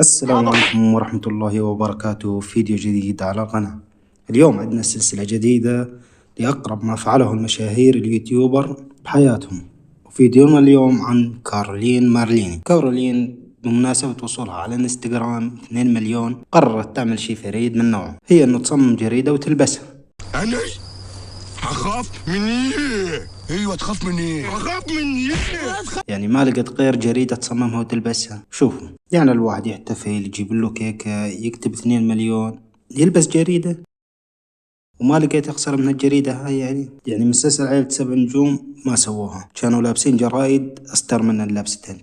السلام عليكم ورحمة الله وبركاته. فيديو جديد على القناة. اليوم عندنا سلسلة جديدة لأقرب ما فعله المشاهير اليوتيوبر بحياتهم. فيديونا اليوم عن كارولين مارليني. كارولين بمناسبة وصولها على الانستغرام 2 مليون قررت تعمل شي فريد من نوعه، هي انه تصمم جريدة وتلبسها. أنا هخاف من إيه؟ أيوة تخاف من إيه؟ هخاف من إيه؟ يعني ما لقت غير جريدة تصممها وتلبسها. شوفوا، يعني الواحد يحتفل يجيب له كيكة يكتب 2 مليون يلبس جريدة، وما لقيت أخسر من الجريدة هاي. يعني مسلسل عائلة 7 نجوم ما سووها، كانوا لابسين جرايد أستر من اللبستين.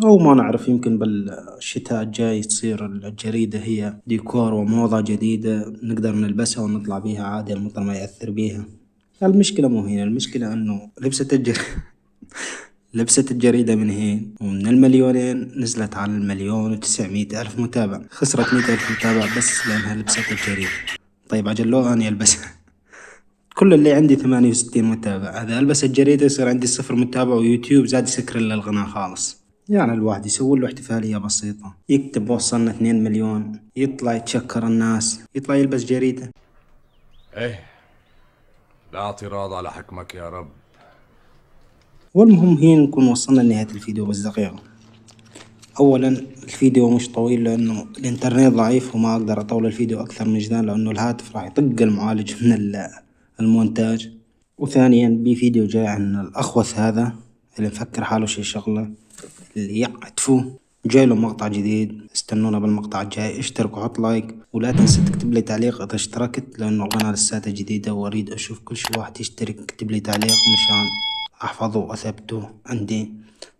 أو ما نعرف، يمكن بالشتاء الجاي تصير الجريدة هي ديكور وموضة جديدة نقدر نلبسها ونطلع بيها عادي، المطر ما يأثر بيها. المشكلة مو هنا، المشكلة أنه لبست الجريدة من هين، ومن المليونين نزلت على 1,900,000 متابع. خسرت 100,000 متابع بس لأنها لبست الجريدة. طيب عجل لو أنا ألبسها. كل اللي عندي 68 متابع، هذا ألبس الجريدة يصير عندي 0 متابع، ويوتيوب زاد يسكر للقناة خالص. يعني الواحد يسوي له احتفالية بسيطة، يكتب وصلنا 2 مليون، يطلع يتشكر الناس، يطلع يلبس جريدة. ايه، لا اعتراض على حكمك يا رب. والمهم هي نكون وصلنا لنهاية الفيديو بس دقيقة. اولا الفيديو مش طويل لانه الانترنت ضعيف، وما اقدر اطول الفيديو اكثر من جدا لانه الهاتف راح يطق المعالج من المونتاج. وثانيا بفيديو جاي عن الاخوث هذا اللي مفكر حاله شي شغلة، اللي يعتفوا جاي له مقطع جديد، استنونا بالمقطع الجاي. اشترك وحط لايك، ولا تنسى تكتب لي تعليق اذا اشتركت، لانه القناة لساتها جديدة واريد اشوف كل شي واحد يشترك يكتب لي تعليق مشان احفظه واثبته عندي.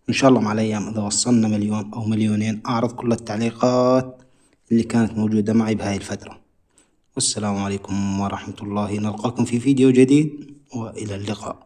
ان شاء الله مع الايام اذا وصلنا 1,000,000 او 2,000,000 اعرض كل التعليقات اللي كانت موجودة معي بهاي الفترة. والسلام عليكم ورحمة الله، نلقاكم في فيديو جديد والى اللقاء.